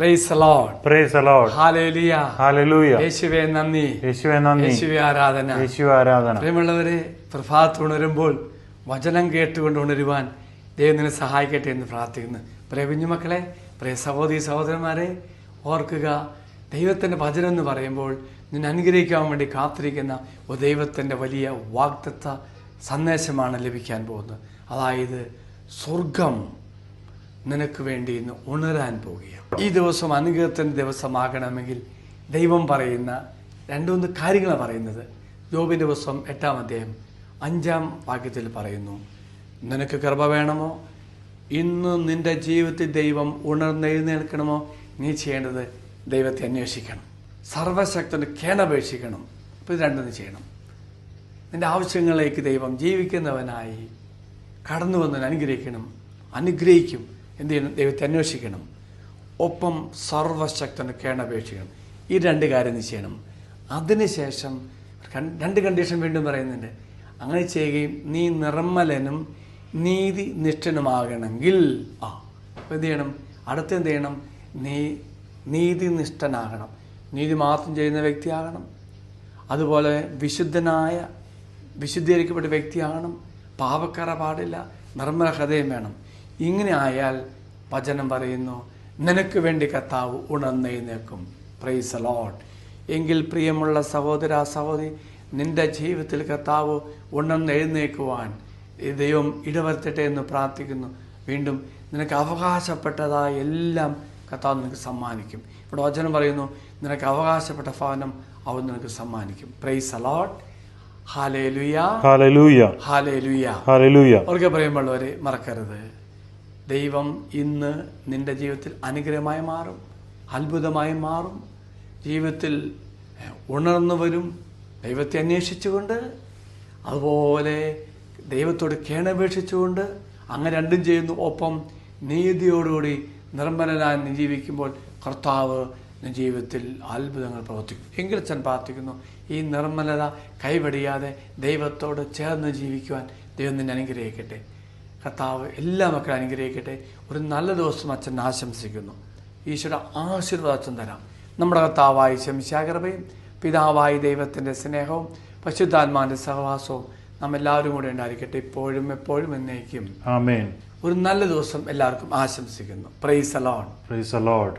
Praise the Lord. Praise the Lord. Hallelujah. Hallelujah. യേശുവേ നന്ദി. യേശുവേ നന്ദി. യേശുവേ ആരാധന. യേശുവേ ആരാധന. പ്രിയമുള്ളവരെ, പ്രഭാതത്തിൽ ഉണരുമ്പോൾ വചനം കേട്ടുകൊണ്ട് ഉണരുവാൻ ദൈവം നിന്നെ സഹായിക്കട്ടെ എന്ന് പ്രാർത്ഥിക്കുന്നു. പ്രിയ കുഞ്ഞുമക്കളെ, പ്രിയ സഹോദരി സഹോദരന്മാരെ, ഓർക്കുക, ദൈവത്തിൻ്റെ വചനം എന്ന് പറയുമ്പോൾ നിന്നെ അനുഗ്രഹിക്കാൻ വേണ്ടി കാത്തിരിക്കുന്ന ഒരു ദൈവത്തിൻ്റെ വലിയ വാഗ്ദത്ത സന്ദേശമാണ് ലഭിക്കാൻ പോകുന്നത്. അതായത് സ്വർഗം നിനക്ക് വേണ്ടി ഇന്ന് ഉണരാൻ പോവുകയാണ്. ഈ ദിവസം അനുഗ്രഹത്തിൻ്റെ ദിവസമാകണമെങ്കിൽ ദൈവം പറയുന്ന രണ്ടുമൂന്ന് കാര്യങ്ങളാണ് പറയുന്നത്. യോബിൻ്റെ പുസ്തകം 8-ാം അധ്യായം 5-ാം വാക്യത്തിൽ പറയുന്നു, നിനക്ക് കൃപ വേണമോ, ഇന്ന് നിൻ്റെ ജീവിതത്തിൽ ദൈവം ഉണർന്നെഴുന്നേൽക്കണമോ, നീ ചെയ്യേണ്ടത് ദൈവത്തെ അന്വേഷിക്കണം, സർവശക്തന് കേണപേക്ഷിക്കണം. അപ്പോൾ ഇത് രണ്ടും ചെയ്യണം. നിൻ്റെ ആവശ്യങ്ങളിലേക്ക് ദൈവം ജീവിക്കുന്നവനായി കടന്നു വന്നവൻ അനുഗ്രഹിക്കും. എന്ത് ചെയ്യണം? ദൈവത്തെ അന്വേഷിക്കണം, ഒപ്പം സർവശക്തന് കേണപേക്ഷിക്കണം. ഈ രണ്ട് കാര്യം നീ ചെയ്യണം. അതിനുശേഷം രണ്ട് കണ്ടീഷൻ വീണ്ടും പറയുന്നുണ്ട്. അങ്ങനെ ചെയ്യുകയും നീ നിർമ്മലനും നീതി നിഷ്ഠനുമാകണമെങ്കിൽ അപ്പോൾ എന്ത് ചെയ്യണം? അടുത്തെന്ത് ചെയ്യണം? നീ നീതിനിഷ്ഠനാകണം, നീതി മാത്രം ചെയ്യുന്ന വ്യക്തിയാകണം. അതുപോലെ വിശുദ്ധീകരിക്കപ്പെട്ട വ്യക്തിയാകണം, പാപക്കറ പാടില്ല, നിർമ്മല ഹൃദയം വേണം. ഇങ്ങനെ ആയാൽ വചനം പറയുന്നു, നിനക്ക് വേണ്ടി കർത്താവ് ഉണർന്നെഴുന്നേൽക്കും. Praise the Lord. എങ്കിൽ പ്രിയമുള്ള സഹോദര സഹോദരി, നിന്റെ ജീവിതത്തിൽ കർത്താവ് ഉണർന്നെഴുന്നേൽക്കുവാൻ ദൈവം ഇടവരുത്തട്ടെ എന്ന് പ്രാർത്ഥിക്കുന്നു. വീണ്ടും നിനക്ക് അവകാശപ്പെട്ടതായ എല്ലാം കർത്താവ് നിനക്ക് സമ്മാനിക്കും. ഇവിടെ വചനം പറയുന്നു, നിനക്ക് അവകാശപ്പെട്ട ഭവനം അവൻ നിനക്ക് സമ്മാനിക്കും. Praise the Lord. Hallelujah, hallelujah, hallelujah, hallelujah. അവർക്ക് പറയുമ്പോഴവരെ മറക്കരുത്, ദൈവം ഇന്ന് നിന്റെ ജീവിതത്തിൽ അനുഗ്രഹമായി മാറും, അത്ഭുതമായി മാറും. ജീവിതത്തിൽ ഉണർന്നു വരും, ദൈവത്തെ അന്വേഷിച്ചുകൊണ്ട്, അതുപോലെ ദൈവത്തോട് കേണപേക്ഷിച്ചുകൊണ്ട്. അങ്ങനെ രണ്ടും ചെയ്യുന്നു. ഒപ്പം നീതിയോടുകൂടി നിർമ്മലനായി നീ ജീവിക്കുമ്പോൾ കർത്താവ് ജീവിതത്തിൽ അത്ഭുതങ്ങൾ പ്രവർത്തിക്കും. എങ്കിൽ ഞാൻ പ്രാർത്ഥിക്കുന്നു, ഈ നിർമ്മലത കൈവടിയാതെ ദൈവത്തോട് ചേർന്ന് ജീവിക്കുവാൻ ദൈവം നിന്നെ അനുഗ്രഹിക്കട്ടെ. കർത്താവ് എല്ലാ മക്കളും അനുഗ്രഹിക്കട്ടെ. ഒരു നല്ല ദിവസം അച്ഛൻ ആശംസിക്കുന്നു. ഈശോയുടെ ആശീർവാദം അച്ഛൻ തരാം. നമ്മുടെ കർത്താവായ ശംശാകൃപയും പിതാവായ ദൈവത്തിൻ്റെ സ്നേഹവും പരിശുദ്ധാത്മാവിൻ്റെ സഹവാസവും നമ്മെല്ലാവരും കൂടെ ഉണ്ടായിരിക്കട്ടെ, ഇപ്പോഴും എപ്പോഴും എന്നേക്കും. ആമേൻ. ഒരു നല്ല ദിവസം എല്ലാവർക്കും ആശംസിക്കുന്നു. Praise the Lord. Praise the Lord.